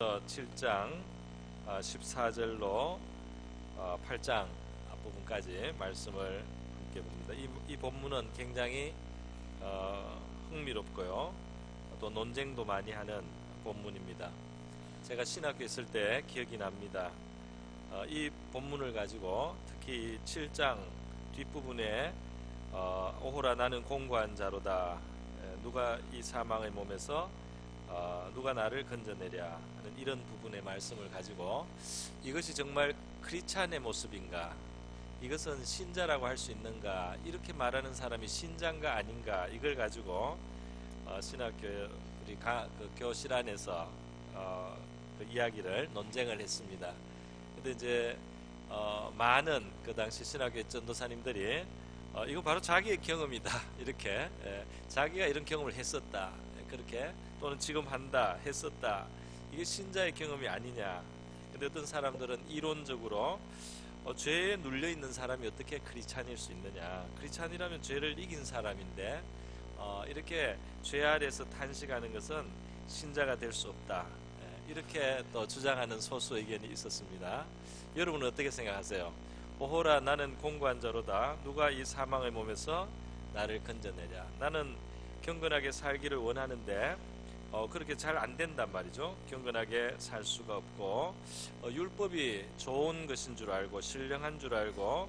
7장 14절로 8장 앞부분까지 말씀을 함께 봅니다. 이 본문은 굉장히 흥미롭고요, 또 논쟁도 많이 하는 본문입니다. 제가 신학교 있을 때 기억이 납니다. 이 본문을 가지고 특히 7장 뒷부분에 오호라 나는 공고한 자로다, 누가 이 사망의 몸에서 누가 나를 건져내랴 하는 이런 부분의 말씀을 가지고 이것이 정말 크리스찬의 모습인가, 이것은 신자라고 할 수 있는가, 이렇게 말하는 사람이 신자인가 아닌가, 이걸 가지고 신학교 우리 그 교실 안에서 그 이야기를 논쟁을 했습니다. 근데 이제 많은 그 당시 신학교 전도사님들이 이거 바로 자기의 경험이다, 이렇게 자기가 이런 경험을 했었다, 그렇게, 또는 지금 한다, 했었다, 이게 신자의 경험이 아니냐. 근데 어떤 사람들은 이론적으로 죄에 눌려있는 사람이 어떻게 크리스찬일 수 있느냐, 크리스찬이라면 죄를 이긴 사람인데 이렇게 죄 아래에서 탄식하는 것은 신자가 될 수 없다, 이렇게 또 주장하는 소수 의견이 있었습니다. 여러분은 어떻게 생각하세요? 오호라 나는 공고한 자로다, 누가 이 사망의 몸에서 나를 건져내랴. 나는 경건하게 살기를 원하는데 그렇게 잘 안 된단 말이죠. 경건하게 살 수가 없고 율법이 좋은 것인 줄 알고 신령한 줄 알고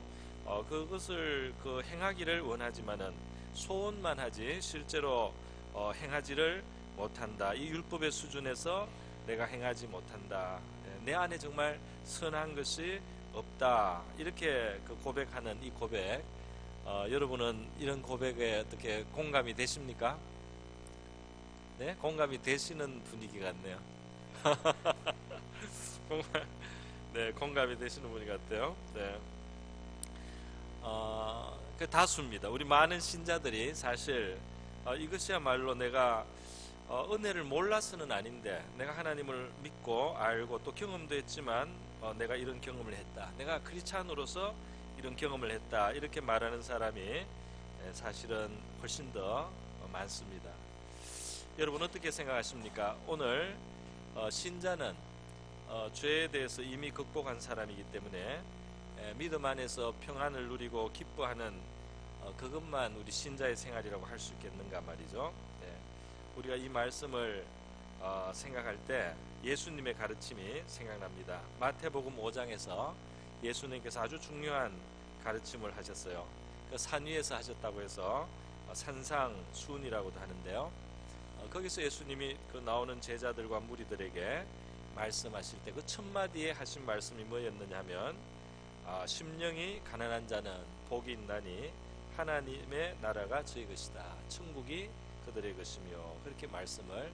그것을 행하기를 원하지만은 소원만 하지 실제로 행하지를 못한다. 이 율법의 수준에서 내가 행하지 못한다. 내 안에 정말 선한 것이 없다. 이렇게 고백하는 이 고백, 여러분은 이런 고백에 어떻게 공감이 되십니까? 네, 공감이 되시는 분위기 같네요. 네, 공감이 되시는 분위 같아요. 네, 그 다수입니다. 우리 많은 신자들이 사실 이것이야말로 내가 은혜를 몰라서는 아닌데, 내가 하나님을 믿고 알고 또 경험도 했지만 내가 이런 경험을 했다, 내가 크리스찬으로서 이런 경험을 했다, 이렇게 말하는 사람이 사실은 훨씬 더 많습니다. 여러분 어떻게 생각하십니까? 오늘 신자는 죄에 대해서 이미 극복한 사람이기 때문에 믿음 안에서 평안을 누리고 기뻐하는 그것만 우리 신자의 생활이라고 할 수 있겠는가 말이죠. 우리가 이 말씀을 생각할 때 예수님의 가르침이 생각납니다. 마태복음 5장에서 예수님께서 아주 중요한 가르침을 하셨어요. 그 산 위에서 하셨다고 해서 산상수훈이라고도 하는데요. 거기서 예수님이 그 나오는 제자들과 무리들에게 말씀하실 때 그 첫 마디에 하신 말씀이 뭐였느냐 하면 심령이 가난한 자는 복이 있나니 하나님의 나라가 저희 것이다, 천국이 그들의 것이며, 그렇게 말씀을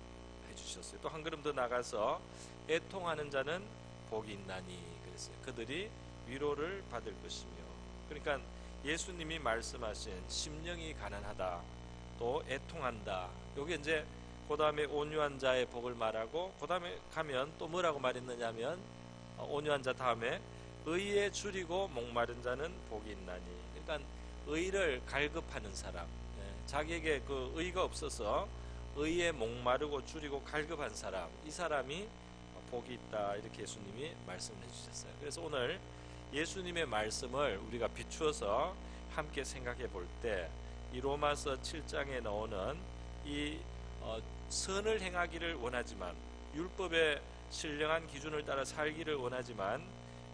해주셨어요. 또 한 걸음 더 나가서 애통하는 자는 복이 있나니 그랬어요. 그들이 위로를 받을 것이며. 그러니까 예수님이 말씀하신 심령이 가난하다, 또 애통한다, 요게 이제 그 다음에 온유한 자의 복을 말하고, 그 다음에 가면 또 뭐라고 말했느냐 하면 온유한 자 다음에 의에 줄이고 목마른 자는 복이 있나니. 그러니까 의를 갈급하는 사람, 자기에게 그 의가 없어서 의에 목마르고 줄이고 갈급한 사람, 이 사람이 복이 있다, 이렇게 예수님이 말씀을 해주셨어요. 그래서 오늘 예수님의 말씀을 우리가 비추어서 함께 생각해 볼 때, 이 로마서 7장에 나오는 이 선을 행하기를 원하지만, 율법의 신령한 기준을 따라 살기를 원하지만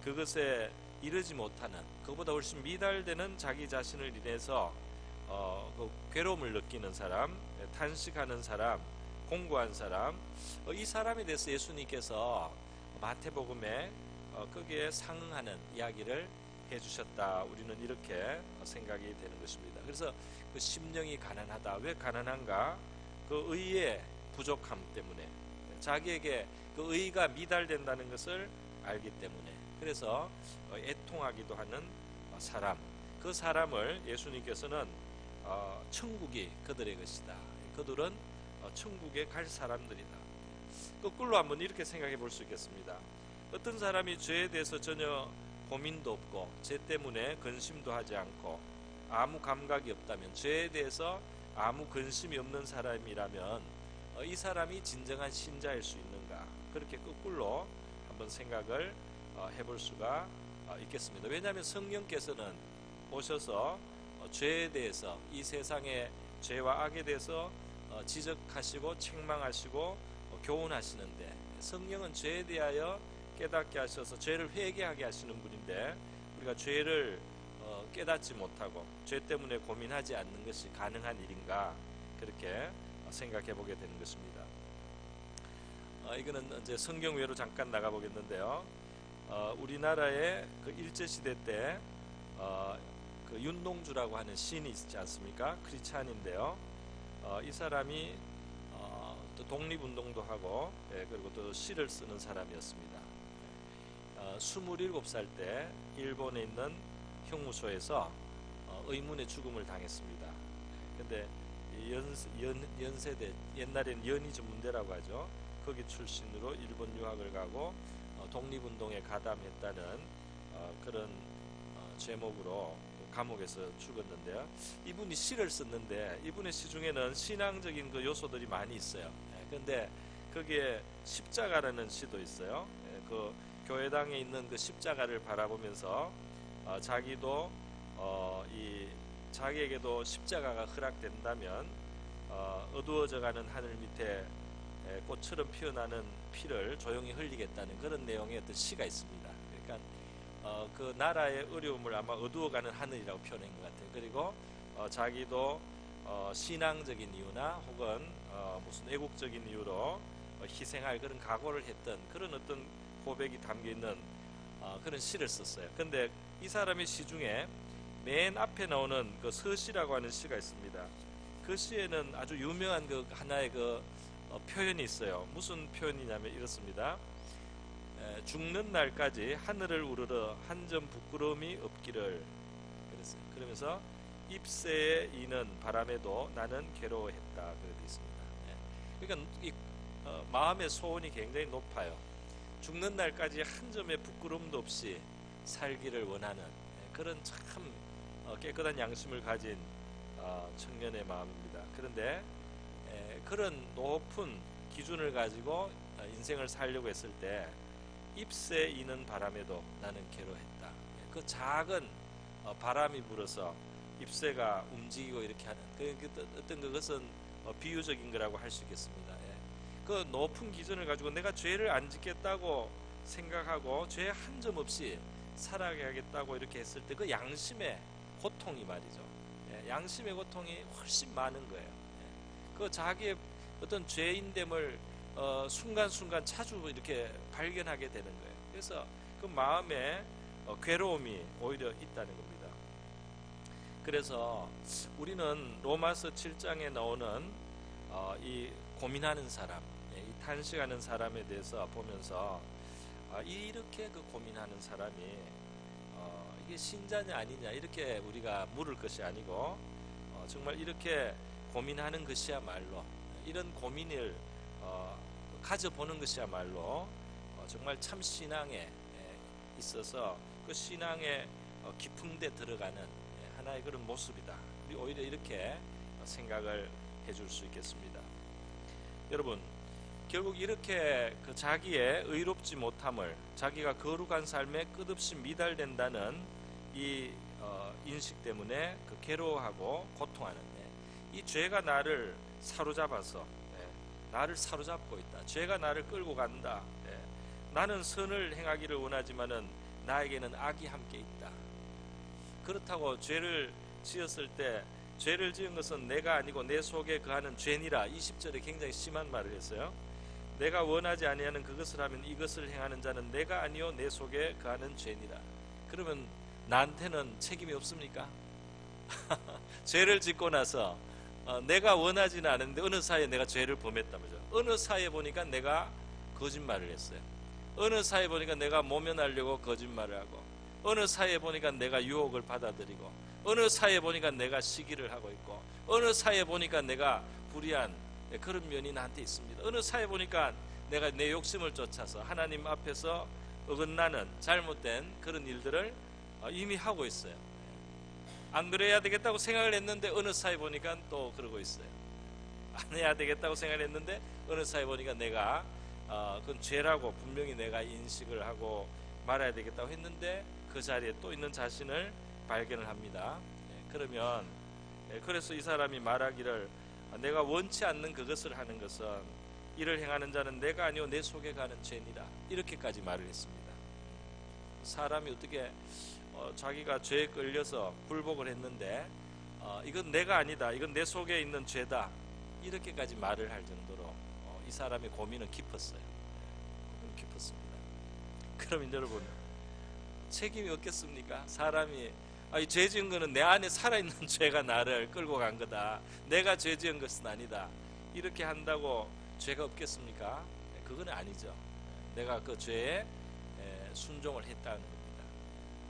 그것에 이르지 못하는, 그보다 훨씬 미달되는 자기 자신을 인해서 그 괴로움을 느끼는 사람, 탄식하는 사람, 공고한 사람, 이 사람에 대해서 예수님께서 마태복음에 거기에 상응하는 이야기를 해주셨다, 우리는 이렇게 생각이 되는 것입니다. 그래서 그 심령이 가난하다, 왜 가난한가? 그 의의 부족함 때문에, 자기에게 그 의가 미달된다는 것을 알기 때문에, 그래서 애통하기도 하는 사람, 그 사람을 예수님께서는 천국이 그들의 것이다, 그들은 천국에 갈 사람들이다. 거꾸로 한번 이렇게 생각해 볼 수 있겠습니다. 어떤 사람이 죄에 대해서 전혀 고민도 없고 죄 때문에 근심도 하지 않고 아무 감각이 없다면, 죄에 대해서 아무 근심이 없는 사람이라면 이 사람이 진정한 신자일 수 있는가? 그렇게 거꾸로 한번 생각을 해볼 수가 있겠습니다. 왜냐하면 성령께서는 오셔서 죄에 대해서, 이 세상의 죄와 악에 대해서 지적하시고 책망하시고 교훈하시는데, 성령은 죄에 대하여 깨닫게 하셔서 죄를 회개하게 하시는 분인데, 우리가 죄를 깨닫지 못하고 죄 때문에 고민하지 않는 것이 가능한 일인가, 그렇게 생각해 보게 되는 것입니다. 이거는 이제 성경 외로 잠깐 나가 보겠는데요. 우리나라의 그 일제시대 때 그 윤동주라고 하는 시인이 있지 않습니까? 크리스찬인데요. 이 사람이 또 독립운동도 하고, 그리고 또 시를 쓰는 사람이었습니다. 27살 때 일본에 있는 형무소에서 의문의 죽음을 당했습니다. 근데 연세대, 옛날에는 연희 전문대라고 하죠. 거기 출신으로 일본 유학을 가고 독립운동에 가담했다는 그런 제목으로 감옥에서 죽었는데요. 이분이 시를 썼는데, 이분의 시 중에는 신앙적인 그 요소들이 많이 있어요. 그런데 거기에 십자가라는 시도 있어요. 그 교회당에 있는 그 십자가를 바라보면서 자기도 자기에게도 십자가가 허락된다면 어두워져가는 하늘 밑에 꽃처럼 피어나는 피를 조용히 흘리겠다는 그런 내용의 어떤 시가 있습니다. 그러니까 그 나라의 어려움을 아마 어두워가는 하늘이라고 표현한 것 같아요. 그리고 자기도 신앙적인 이유나 혹은 무슨 애국적인 이유로 희생할 그런 각오를 했던 그런 어떤 고백이 담겨있는 그런 시를 썼어요. 근데 이 사람의 시 중에 맨 앞에 나오는 그 서시라고 하는 시가 있습니다. 그 시에는 아주 유명한 그 하나의 그 표현이 있어요. 무슨 표현이냐면 이렇습니다. 죽는 날까지 하늘을 우러러 한 점 부끄러움이 없기를, 그랬어요. 그러면서 잎새에 이는 바람에도 나는 괴로워했다, 그렇게 있습니다. 그러니까 이 마음의 소원이 굉장히 높아요. 죽는 날까지 한 점의 부끄러움도 없이 살기를 원하는 그런 참 깨끗한 양심을 가진 청년의 마음입니다. 그런데 그런 높은 기준을 가지고 인생을 살려고 했을 때 잎새 이는 바람에도 나는 괴로워했다. 그 작은 바람이 불어서 잎새가 움직이고 이렇게 하는 어떤 그것은 비유적인 거라고 할 수 있겠습니다. 그 높은 기준을 가지고 내가 죄를 안 짓겠다고 생각하고 죄 한 점 없이 살아가겠다고 이렇게 했을 때 그 양심의 고통이 말이죠. 양심의 고통이 훨씬 많은 거예요. 그 자기의 어떤 죄인됨을 순간순간 자주 이렇게 발견하게 되는 거예요. 그래서 그 마음에 괴로움이 오히려 있다는 겁니다. 그래서 우리는 로마서 7장에 나오는 이 고민하는 사람, 이 탄식하는 사람에 대해서 보면서 이렇게 그 고민하는 사람이 이게 신자냐 아니냐 이렇게 우리가 물을 것이 아니고 정말 이렇게 고민하는 것이야말로, 이런 고민을 가져보는 것이야말로 정말 참 신앙에 있어서 그 신앙의 깊은 데 들어가는 하나의 그런 모습이다. 우리 오히려 이렇게 생각을 해줄 수 있겠습니다. 여러분, 결국 이렇게 그 자기의 의롭지 못함을, 자기가 거룩한 삶에 끝없이 미달된다는 이 인식 때문에 그 괴로워하고 고통하는데, 이 죄가 나를 사로잡아서 나를 사로잡고 있다. 죄가 나를 끌고 간다. 나는 선을 행하기를 원하지만은 나에게는 악이 함께 있다. 그렇다고 죄를 지었을 때 죄를 지은 것은 내가 아니고 내 속에 거하는 죄니라. 20절에 굉장히 심한 말을 했어요. 내가 원하지 아니하는 그것을 하면 이것을 행하는 자는 내가 아니요 내 속에 거하는 죄니라. 그러면 나한테는 책임이 없습니까? 죄를 짓고 나서 내가 원하지는 않은데 어느 사이에 내가 죄를 범했다면서, 어느 사이에 보니까 내가 거짓말을 했어요. 어느 사이에 보니까 내가 모면하려고 거짓말을 하고, 어느 사이에 보니까 내가 유혹을 받아들이고, 어느 사이에 보니까 내가 시기를 하고 있고, 어느 사이에 보니까 내가 불의한 그런 면이 나한테 있습니다. 어느 사이에 보니까 내가 내 욕심을 쫓아서 하나님 앞에서 어긋나는 잘못된 그런 일들을 이미 하고 있어요. 안 그래야 되겠다고 생각을 했는데 어느 사이에 보니까 또 그러고 있어요. 안 해야 되겠다고 생각을 했는데 어느 사이에 보니까 내가 그건 죄라고 분명히 내가 인식을 하고 말아야 되겠다고 했는데 그 자리에 또 있는 자신을 발견을 합니다. 그러면 그래서 이 사람이 말하기를 내가 원치 않는 그것을 하는 것은 이를 행하는 자는 내가 아니오 내 속에 가는 죄니라 이렇게까지 말을 했습니다. 사람이 어떻게 자기가 죄에 끌려서 굴복을 했는데 이건 내가 아니다, 이건 내 속에 있는 죄다 이렇게까지 말을 할 정도로 이 사람의 고민은 깊었어요. 고민은 깊었습니다. 그러면 여러분 책임이 없겠습니까? 사람이 이 죄 지은 거는 내 안에 살아있는 죄가 나를 끌고 간 거다, 내가 죄 지은 것은 아니다 이렇게 한다고 죄가 없겠습니까? 그건 아니죠. 내가 그 죄에 순종을 했다는 겁니다.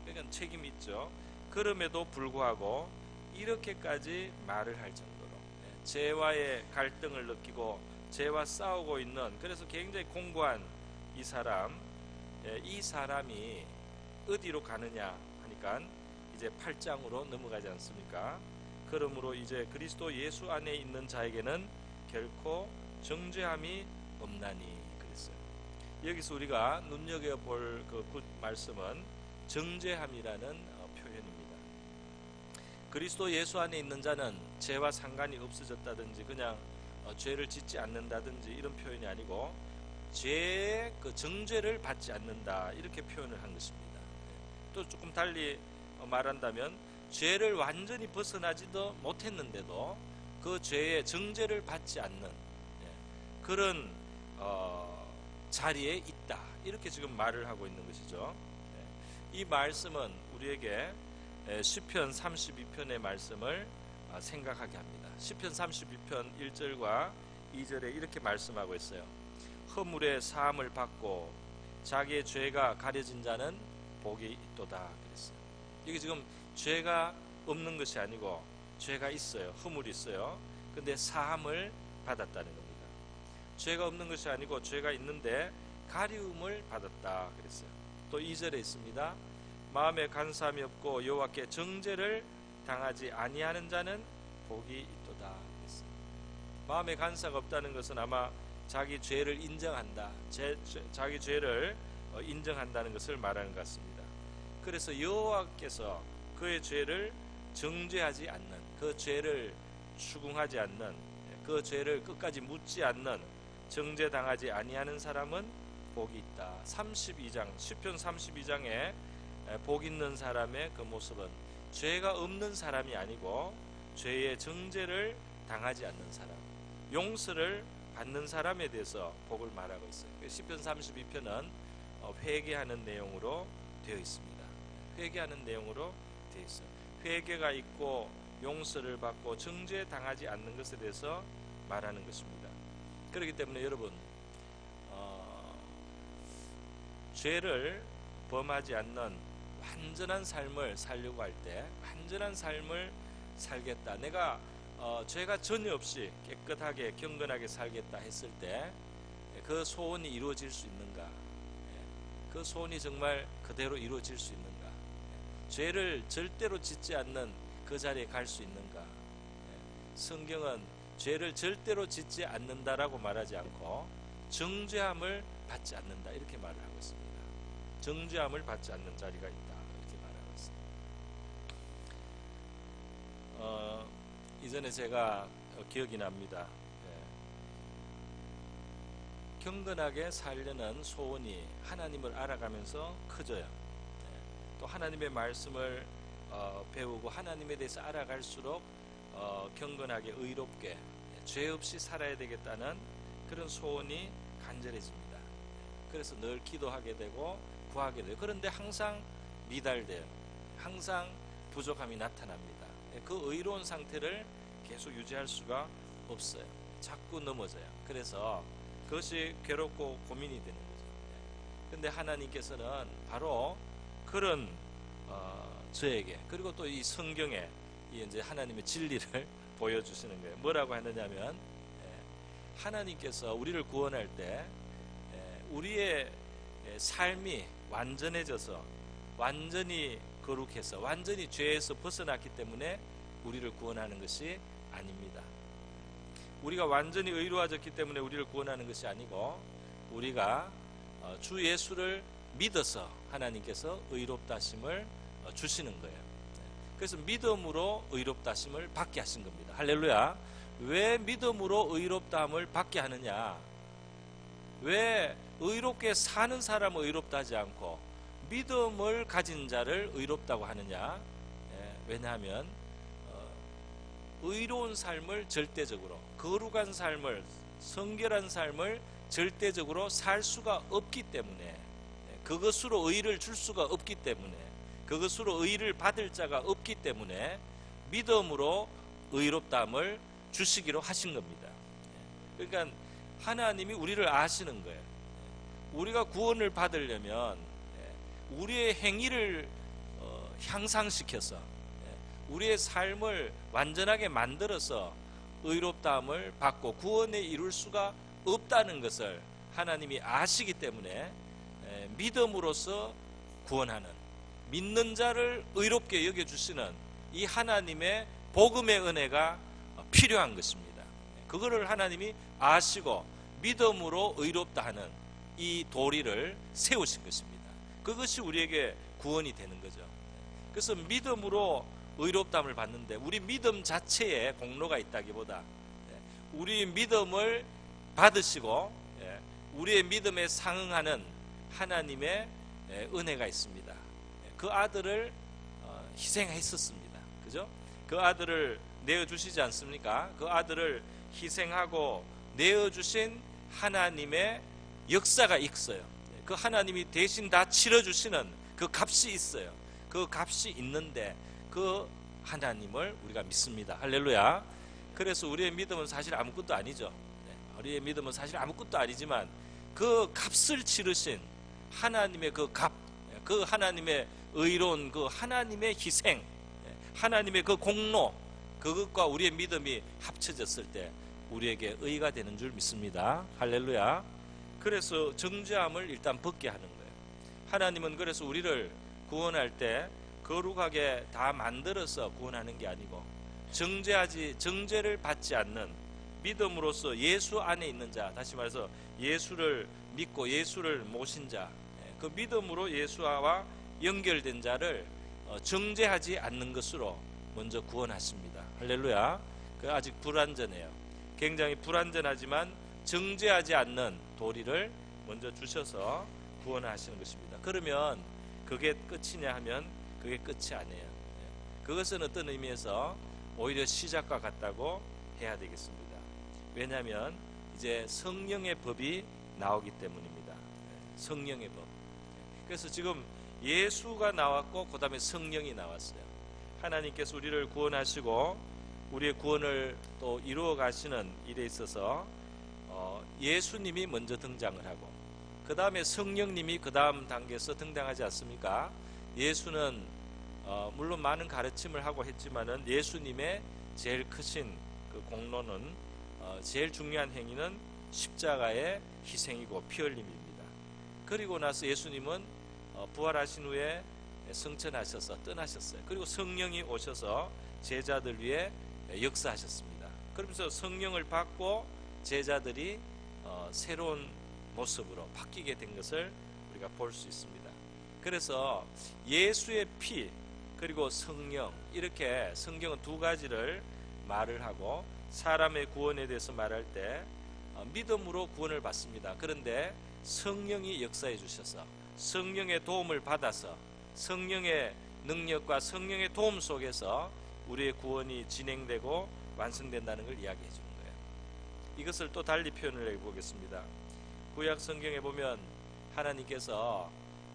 그러니까 책임이 있죠. 그럼에도 불구하고 이렇게까지 말을 할 정도로 죄와의 갈등을 느끼고 죄와 싸우고 있는, 그래서 굉장히 공고한 이 사람, 이 사람이 어디로 가느냐 하니까 이제 8장으로 넘어가지 않습니까? 그러므로 이제 그리스도 예수 안에 있는 자에게는 결코 정죄함이 없나니 그랬어요. 여기서 우리가 눈여겨볼 그 말씀은 정죄함이라는 표현입니다. 그리스도 예수 안에 있는 자는 죄와 상관이 없어졌다든지 그냥 죄를 짓지 않는다든지 이런 표현이 아니고 죄의 그 정죄를 받지 않는다 이렇게 표현을 한 것입니다. 또 조금 달리 말한다면 죄를 완전히 벗어나지도 못했는데도 그 죄의 정죄를 받지 않는 그런 자리에 있다 이렇게 지금 말을 하고 있는 것이죠. 이 말씀은 우리에게 시편 32편의 말씀을 생각하게 합니다. 시편 32편 1절과 2절에 이렇게 말씀하고 있어요. 허물의 사함을 받고 자기의 죄가 가려진 자는 복이 있도다 그랬어요. 이게 지금 죄가 없는 것이 아니고 죄가 있어요. 허물이 있어요. 근데 사함을 받았다는 겁니다. 죄가 없는 것이 아니고 죄가 있는데 가리움을 받았다 그랬어요. 또 2절에 있습니다. 마음에 간사함이 없고 여호와께 정죄를 당하지 아니하는 자는 복이 있도다 그랬어요. 마음에 간사가 없다는 것은 아마 자기 죄를 인정한다, 자기 죄를 인정한다는 것을 말하는 것 같습니다. 그래서 여호와께서 그의 죄를 정죄하지 않는, 그 죄를 추궁하지 않는, 그 죄를 끝까지 묻지 않는, 정죄당하지 아니하는 사람은 복이 있다. 32장 시편 32장에 복 있는 사람의 그 모습은 죄가 없는 사람이 아니고 죄의 정죄를 당하지 않는 사람, 용서를 받는 사람에 대해서 복을 말하고 있어요. 시편 32편은 회개하는 내용으로 되어 있습니다. 회개하는 내용으로 되어 있어요. 회개가 있고 용서를 받고 정죄 당하지 않는 것에 대해서 말하는 것입니다. 그렇기 때문에 여러분 죄를 범하지 않는 완전한 삶을 살려고 할 때, 완전한 삶을 살겠다, 내가 죄가 전혀 없이 깨끗하게 경건하게 살겠다 했을 때 그 소원이 이루어질 수 있는가? 그 소원이 정말 그대로 이루어질 수 있는가? 죄를 절대로 짓지 않는 그 자리에 갈 수 있는가? 성경은 죄를 절대로 짓지 않는다라고 말하지 않고 정죄함을 받지 않는다 이렇게 말을 하고 있습니다. 정죄함을 받지 않는 자리가 있다 이렇게 말하고 있습니다. 이전에 제가 기억이 납니다. 경건하게 살려는 소원이 하나님을 알아가면서 커져요. 또 하나님의 말씀을 배우고 하나님에 대해서 알아갈수록 경건하게 의롭게 죄 없이 살아야 되겠다는 그런 소원이 간절해집니다. 그래서 늘 기도하게 되고 구하게 돼요. 그런데 항상 미달돼요. 항상 부족함이 나타납니다. 그 의로운 상태를 계속 유지할 수가 없어요. 자꾸 넘어져요. 그래서 그것이 괴롭고 고민이 되는 거죠. 그런데 하나님께서는 바로 그런 저에게, 그리고 또 이 성경에 이제 하나님의 진리를 보여주시는 거예요. 뭐라고 하느냐면 하나님께서 우리를 구원할 때 우리의 삶이 완전해져서 완전히 거룩해서 완전히 죄에서 벗어났기 때문에 우리를 구원하는 것이 아닙니다. 우리가 완전히 의로워졌기 때문에 우리를 구원하는 것이 아니고 우리가 주 예수를 믿어서 하나님께서 의롭다 하심을 주시는 거예요. 그래서 믿음으로 의롭다 하심을 받게 하신 겁니다. 할렐루야. 왜 믿음으로 의롭다함을 받게 하느냐? 왜 의롭게 사는 사람을 의롭다 하지 않고 믿음을 가진 자를 의롭다고 하느냐? 왜냐하면 의로운 삶을 절대적으로, 거룩한 삶을, 성결한 삶을 절대적으로 살 수가 없기 때문에, 그것으로 의를 줄 수가 없기 때문에, 그것으로 의를 받을 자가 없기 때문에 믿음으로 의롭다함을 주시기로 하신 겁니다. 그러니까 하나님이 우리를 아시는 거예요. 우리가 구원을 받으려면 우리의 행위를 향상시켜서 우리의 삶을 완전하게 만들어서 의롭다함을 받고 구원에 이룰 수가 없다는 것을 하나님이 아시기 때문에 믿음으로써 구원하는, 믿는 자를 의롭게 여겨주시는 이 하나님의 복음의 은혜가 필요한 것입니다. 그거를 하나님이 아시고 믿음으로 의롭다 하는 이 도리를 세우신 것입니다. 그것이 우리에게 구원이 되는 거죠. 그래서 믿음으로 의롭다함을 받는데 우리 믿음 자체에 공로가 있다기보다 우리 믿음을 받으시고 우리의 믿음에 상응하는 하나님의 은혜가 있습니다. 그 아들을 희생했었습니다. 그죠? 그 아들을 내어주시지 않습니까? 그 아들을 희생하고 내어주신 하나님의 역사가 있어요. 그 하나님이 대신 다 치러주시는 그 값이 있어요. 그 값이 있는데 그 하나님을 우리가 믿습니다. 할렐루야. 그래서 우리의 믿음은 사실 아무것도 아니죠. 우리의 믿음은 사실 아무것도 아니지만 그 값을 치르신 하나님의 그 값, 그 하나님의 의로운 그 하나님의 희생, 하나님의 그 공로, 그것과 우리의 믿음이 합쳐졌을 때 우리에게 의가 되는 줄 믿습니다. 할렐루야. 그래서 정죄함을 일단 벗게 하는 거예요. 하나님은 그래서 우리를 구원할 때 거룩하게 다 만들어서 구원하는 게 아니고 정죄를 받지 않는 믿음으로써 예수 안에 있는 자, 다시 말해서 예수를 믿고 예수를 모신 자, 그 믿음으로 예수와 연결된 자를 정죄하지 않는 것으로 먼저 구원하십니다. 할렐루야. 그 아직 불완전해요. 굉장히 불완전하지만 정죄하지 않는 도리를 먼저 주셔서 구원하시는 것입니다. 그러면 그게 끝이냐 하면 그게 끝이 아니에요. 그것은 어떤 의미에서 오히려 시작과 같다고 해야 되겠습니다. 왜냐하면 이제 성령의 법이 나오기 때문입니다. 성령의 법. 그래서 지금 예수가 나왔고 그 다음에 성령이 나왔어요. 하나님께서 우리를 구원하시고 우리의 구원을 또 이루어 가시는 일에 있어서 예수님이 먼저 등장을 하고 그 다음에 성령님이 그 다음 단계에서 등장하지 않습니까? 예수는 물론 많은 가르침을 하고 했지만은 예수님의 제일 크신 그 공로는 제일 중요한 행위는 십자가의 희생이고 피 흘림입니다. 그리고 나서 예수님은 부활하신 후에 승천하셔서 떠나셨어요. 그리고 성령이 오셔서 제자들 위해 역사하셨습니다. 그러면서 성령을 받고 제자들이 새로운 모습으로 바뀌게 된 것을 우리가 볼 수 있습니다. 그래서 예수의 피 그리고 성령, 이렇게 성경은 두 가지를 말을 하고 사람의 구원에 대해서 말할 때 믿음으로 구원을 받습니다. 그런데 성령이 역사해 주셔서 성령의 도움을 받아서 성령의 능력과 성령의 도움 속에서 우리의 구원이 진행되고 완성된다는 걸 이야기해 주는 거예요. 이것을 또 달리 표현을 해보겠습니다. 구약 성경에 보면 하나님께서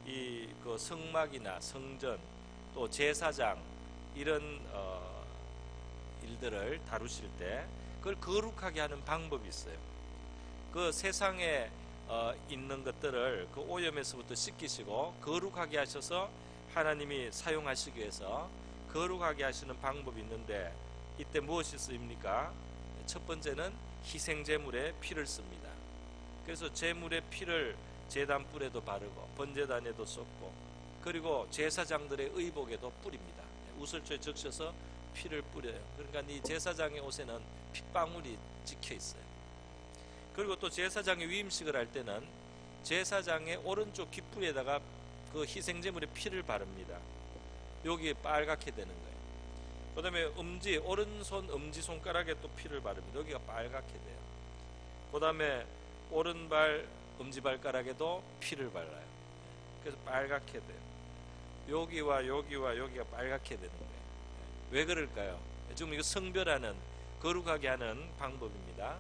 이 그 성막이나 성전 또 제사장 이런 일들을 다루실 때 그걸 거룩하게 하는 방법이 있어요. 그 세상에 있는 것들을 그 오염에서부터 씻기시고 거룩하게 하셔서 하나님이 사용하시기 위해서 거룩하게 하시는 방법이 있는데 이때 무엇이 쓰입니까? 첫 번째는 희생제물에 피를 씁니다. 그래서 제물의 피를 제단불에도 바르고 번제단에도 쏟고 그리고 제사장들의 의복에도 뿌립니다. 우슬초에 적셔서 피를 뿌려요. 그러니까 이 제사장의 옷에는 핏방울이 찍혀 있어요. 그리고 또 제사장의 위임식을 할 때는 제사장의 오른쪽 귓불에다가 그 희생제물의 피를 바릅니다. 여기에 빨갛게 되는 거예요. 그 다음에 오른손 엄지손가락에 또 피를 바릅니다. 여기가 빨갛게 돼요. 그 다음에 오른발 엄지발가락에도 피를 발라요. 그래서 빨갛게 돼요. 여기와 여기가 빨갛게 되는 거예요. 왜 그럴까요? 지금 이거 성별하는, 거룩하게 하는 방법입니다.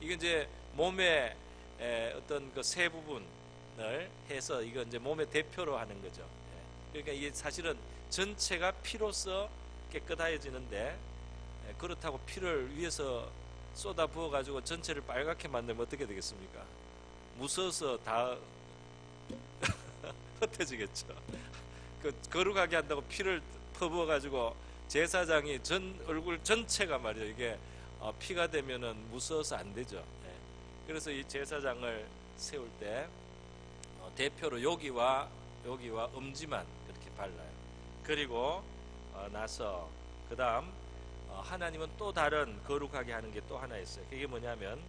이게 이제 몸의 어떤 그 세 부분을 해서 이거 이제 몸의 대표로 하는 거죠. 그러니까 이게 사실은 전체가 피로서 깨끗해지는데, 그렇다고 피를 위에서 쏟아 부어 가지고 전체를 빨갛게 만들면 어떻게 되겠습니까? 무서워서 다 흩어지겠죠. 그 거룩하게 한다고 피를 퍼부어 가지고 제사장이 전 얼굴 전체가 말이죠, 이게 피가 되면은 무서워서 안 되죠. 그래서 이 제사장을 세울 때 대표로 여기와 엄지만 그렇게 발라요. 그리고 나서 그 다음 하나님은 또 다른 거룩하게 하는 게 또 하나 있어요. 그게 뭐냐면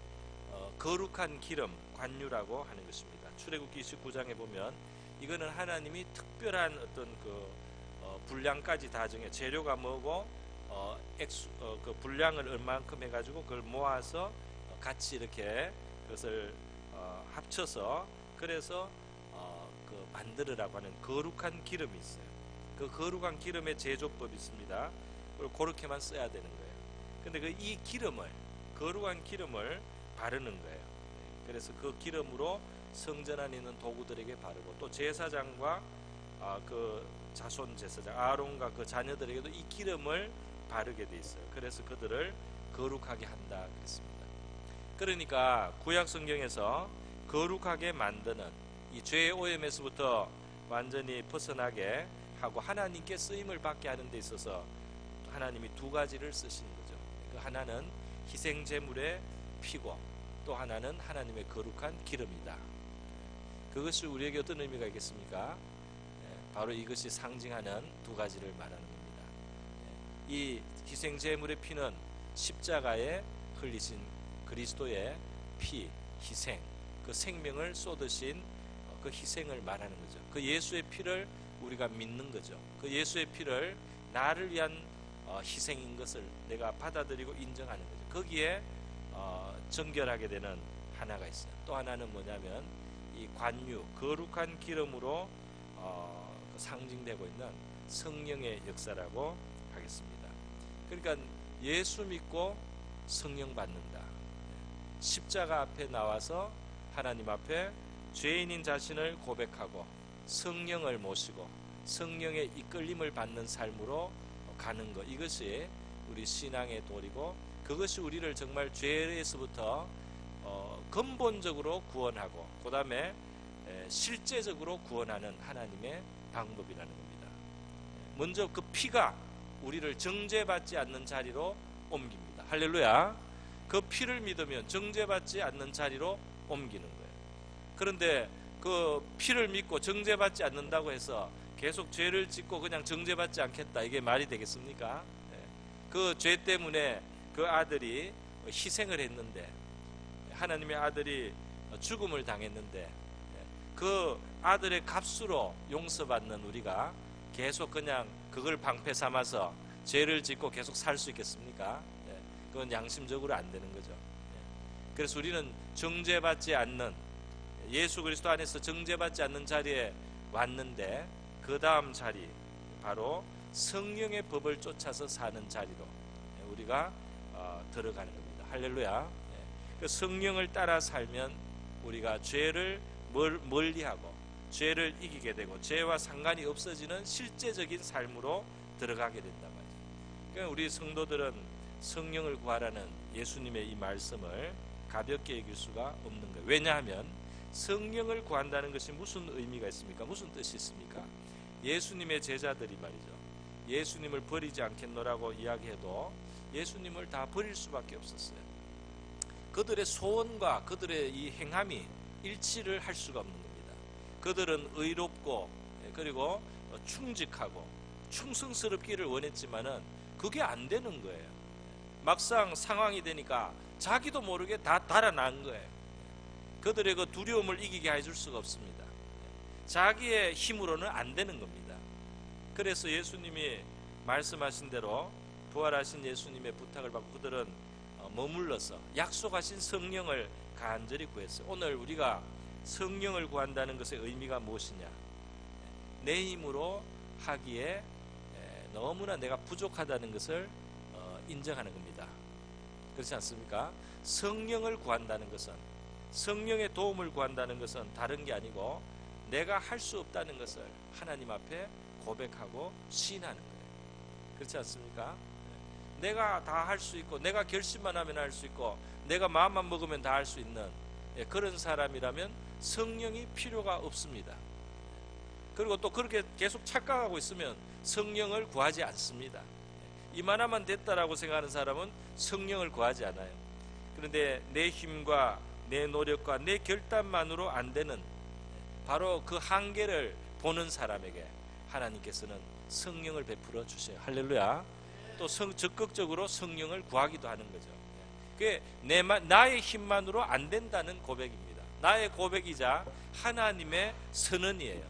거룩한 기름, 관유라고 하는 것입니다. 출애굽기 29장에 보면 이거는 하나님이 특별한 어떤 그 분량까지 다 정해, 재료가 뭐고 그 분량을 얼만큼 해가지고 그걸 모아서 같이 이렇게 그것을 합쳐서 그래서 그 만들으라고 하는 거룩한 기름이 있어요. 그 거룩한 기름의 제조법이 있습니다. 그걸 그렇게만 써야 되는 거예요. 근데 이 기름을, 거룩한 기름을 바르는 거예요. 그래서 그 기름으로 성전 안에 있는 도구들에게 바르고, 또 제사장과 그 자손 제사장 아론과 그 자녀들에게도 이 기름을 바르게 돼 있어요. 그래서 그들을 거룩하게 한다 그랬습니다. 그러니까 구약 성경에서 거룩하게 만드는 이 죄의 오염에서부터 완전히 벗어나게 하고 하나님께 쓰임을 받게 하는 데 있어서 하나님이 두 가지를 쓰시는 거죠. 그 하나는 희생 제물의 피고, 또 하나는 하나님의 거룩한 기름이다. 그것이 우리에게 어떤 의미가 있겠습니까? 바로 이것이 상징하는 두 가지를 말하는 겁니다. 이 희생 제물의 피는 십자가에 흘리신 그리스도의 피, 희생, 그 생명을 쏟으신 그 희생을 말하는 거죠. 그 예수의 피를 우리가 믿는 거죠. 그 예수의 피를 나를 위한 희생인 것을 내가 받아들이고 인정하는 거죠. 거기에 정결하게 되는 하나가 있어요. 또 하나는 뭐냐면 이 관유, 거룩한 기름으로 상징되고 있는 성령의 역사라고 하겠습니다. 그러니까 예수 믿고 성령 받는다. 십자가 앞에 나와서 하나님 앞에 죄인인 자신을 고백하고 성령을 모시고 성령의 이끌림을 받는 삶으로 가는 것, 이것이 우리 신앙의 도리고, 그것이 우리를 정말 죄에서부터 근본적으로 구원하고 그 다음에 실제적으로 구원하는 하나님의 방법이라는 겁니다. 먼저 그 피가 우리를 정죄받지 않는 자리로 옮깁니다. 할렐루야. 그 피를 믿으면 정죄받지 않는 자리로 옮기는 거예요. 그런데 그 피를 믿고 정죄받지 않는다고 해서 계속 죄를 짓고 그냥 정죄받지 않겠다, 이게 말이 되겠습니까? 그 죄 때문에 그 아들이 희생을 했는데, 하나님의 아들이 죽음을 당했는데, 그 아들의 값으로 용서받는 우리가 계속 그냥 그걸 방패 삼아서 죄를 짓고 계속 살 수 있겠습니까? 그건 양심적으로 안 되는 거죠. 그래서 우리는 정죄받지 않는, 예수 그리스도 안에서 정죄받지 않는 자리에 왔는데, 그 다음 자리, 바로 성령의 법을 쫓아서 사는 자리로 우리가 들어가는 겁니다. 할렐루야. 그 성령을 따라 살면 우리가 죄를 멀리하고 죄를 이기게 되고 죄와 상관이 없어지는 실제적인 삶으로 들어가게 된단 말이죠. 그러니까 우리 성도들은 성령을 구하라는 예수님의 이 말씀을 가볍게 여길 수가 없는 거예요. 왜냐하면 성령을 구한다는 것이 무슨 의미가 있습니까? 무슨 뜻이 있습니까? 예수님의 제자들이 말이죠, 예수님을 버리지 않겠노라고 이야기해도 예수님을 다 버릴 수밖에 없었어요. 그들의 소원과 그들의 이 행함이 일치를 할 수가 없는 겁니다. 그들은 의롭고 그리고 충직하고 충성스럽기를 원했지만은 그게 안 되는 거예요. 막상 상황이 되니까 자기도 모르게 다 달아난 거예요. 그들의 그 두려움을 이기게 해줄 수가 없습니다. 자기의 힘으로는 안 되는 겁니다. 그래서 예수님이 말씀하신 대로 부활하신 예수님의 부탁을 받고 그들은 머물러서 약속하신 성령을 간절히 구했어요. 오늘 우리가 성령을 구한다는 것의 의미가 무엇이냐? 내 힘으로 하기에 너무나 내가 부족하다는 것을 인정하는 겁니다. 그렇지 않습니까? 성령을 구한다는 것은, 성령의 도움을 구한다는 것은 다른 게 아니고 내가 할 수 없다는 것을 하나님 앞에 고백하고 시인하는 거예요. 그렇지 않습니까? 내가 다 할 수 있고 내가 결심만 하면 할 수 있고 내가 마음만 먹으면 다 할 수 있는 그런 사람이라면 성령이 필요가 없습니다. 그리고 또 그렇게 계속 착각하고 있으면 성령을 구하지 않습니다. 이만하면 됐다라고 생각하는 사람은 성령을 구하지 않아요. 그런데 내 힘과 내 노력과 내 결단만으로 안 되는 바로 그 한계를 보는 사람에게 하나님께서는 성령을 베풀어 주셔요. 할렐루야. 또 적극적으로 성령을 구하기도 하는 거죠. 그게 나의 힘만으로 안 된다는 고백입니다. 나의 고백이자 하나님의 선언이에요.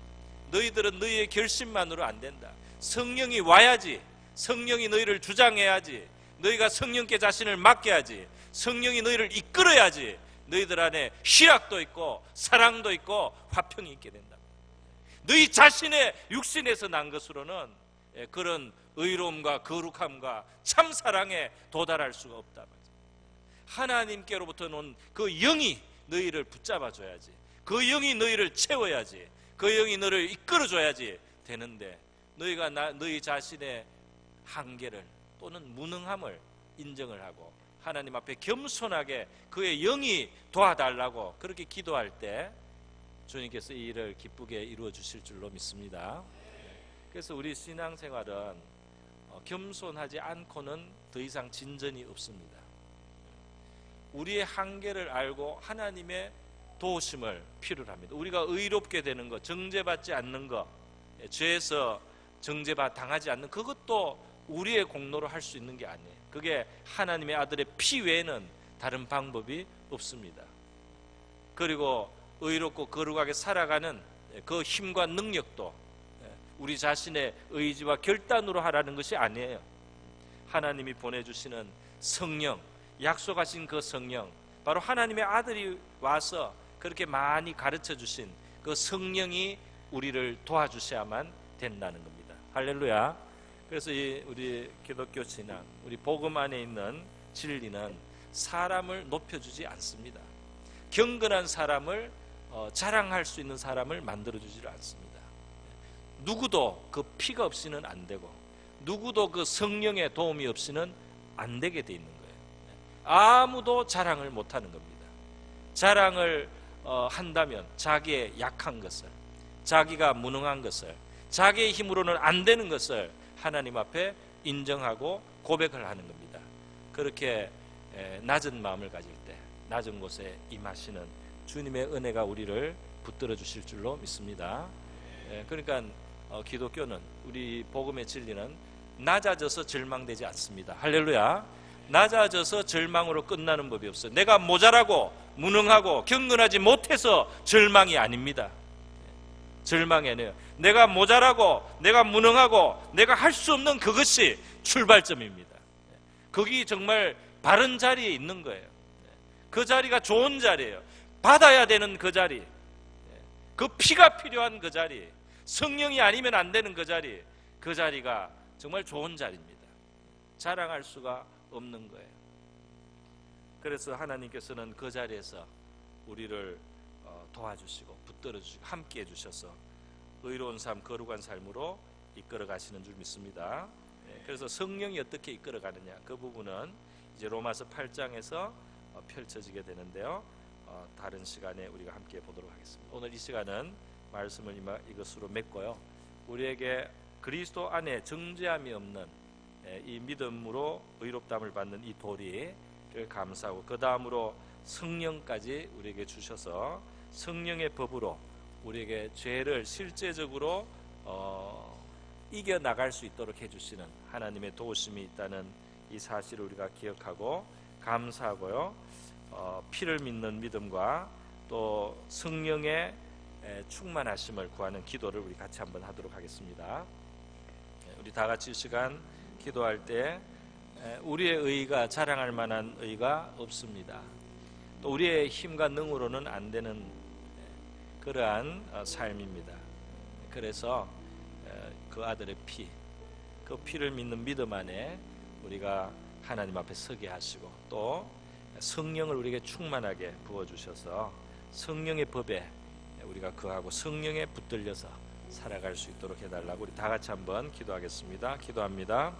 너희들은 너희의 결심만으로 안 된다. 성령이 와야지. 성령이 너희를 주장해야지. 너희가 성령께 자신을 맡겨야지. 성령이 너희를 이끌어야지. 너희들 안에 희락도 있고 사랑도 있고 화평이 있게 된다. 너희 자신의 육신에서 난 것으로는 그런 의로움과 거룩함과 참사랑에 도달할 수가 없다. 하나님께로부터 온 그 영이 너희를 붙잡아줘야지. 그 영이 너희를 채워야지. 그 영이 너를 이끌어줘야지 되는데 너희가 너희 자신의 한계를 또는 무능함을 인정을 하고 하나님 앞에 겸손하게 그의 영이 도와달라고 그렇게 기도할 때 주님께서 이 일을 기쁘게 이루어 주실 줄로 믿습니다. 그래서 우리 신앙생활은 겸손하지 않고는 더 이상 진전이 없습니다. 우리의 한계를 알고 하나님의 도우심을 필요로 합니다. 우리가 의롭게 되는 것, 정죄받지 않는 것, 죄에서 정죄당하지 않는 그것도 우리의 공로로 할 수 있는 게 아니에요. 그게 하나님의 아들의 피 외에는 다른 방법이 없습니다. 그리고 의롭고 거룩하게 살아가는 그 힘과 능력도 우리 자신의 의지와 결단으로 하라는 것이 아니에요. 하나님이 보내주시는 성령, 약속하신 그 성령, 바로 하나님의 아들이 와서 그렇게 많이 가르쳐 주신 그 성령이 우리를 도와주셔야만 된다는 겁니다. 할렐루야. 그래서 우리 기독교 신앙, 우리 복음 안에 있는 진리는 사람을 높여주지 않습니다. 경건한 사람을 자랑할 수 있는 사람을 만들어주지 않습니다. 누구도 그 피가 없이는 안 되고 누구도 그 성령의 도움이 없이는 안 되게 돼 있는 거예요. 아무도 자랑을 못하는 겁니다. 자랑을 한다면 자기의 약한 것을, 자기가 무능한 것을, 자기의 힘으로는 안 되는 것을 하나님 앞에 인정하고 고백을 하는 겁니다. 그렇게 낮은 마음을 가질 때 낮은 곳에 임하시는 주님의 은혜가 우리를 붙들어 주실 줄로 믿습니다. 그러니까 기독교는, 우리 복음의 진리는 낮아져서 절망되지 않습니다. 할렐루야. 낮아져서 절망으로 끝나는 법이 없어요. 내가 모자라고 무능하고 경건하지 못해서 절망이 아닙니다. 절망이 아니에요. 내가 모자라고 내가 무능하고 내가 할 수 없는 그것이 출발점입니다. 거기 정말 바른 자리에 있는 거예요. 그 자리가 좋은 자리예요. 받아야 되는 그 자리, 그 피가 필요한 그 자리, 성령이 아니면 안 되는 그 자리, 그 자리가 정말 좋은 자리입니다. 자랑할 수가 없는 거예요. 그래서 하나님께서는 그 자리에서 우리를 도와주시고 붙들어 주시고 함께 해주셔서 의로운 삶, 거룩한 삶으로 이끌어 가시는 줄 믿습니다. 그래서 성령이 어떻게 이끌어 가느냐, 그 부분은 이제 로마서 8장에서 펼쳐지게 되는데요. 다른 시간에 우리가 함께 보도록 하겠습니다. 오늘 이 시간은 말씀을 이것으로 맺고요. 우리에게 그리스도 안에 정죄함이 없는 이 믿음으로 의롭다함을 받는 이 도리를 감사하고, 그 다음으로 성령까지 우리에게 주셔서 성령의 법으로 우리에게 죄를 실제적으로 이겨나갈 수 있도록 해주시는 하나님의 도우심이 있다는 이 사실을 우리가 기억하고 감사하고요. 피를 믿는 믿음과 또 성령의 충만하심을 구하는 기도를 우리 같이 한번 하도록 하겠습니다. 우리 다 같이 이 시간 기도할 때 우리의 의가 자랑할 만한 의가 없습니다. 또 우리의 힘과 능으로는 안 되는 그러한 삶입니다. 그래서 그 아들의 피, 그 피를 믿는 믿음 안에 우리가 하나님 앞에 서게 하시고 또 성령을 우리에게 충만하게 부어주셔서 성령의 법에 우리가 거하고 성령에 붙들려서 살아갈 수 있도록 해달라고 우리 다 같이 한번 기도하겠습니다. 기도합니다.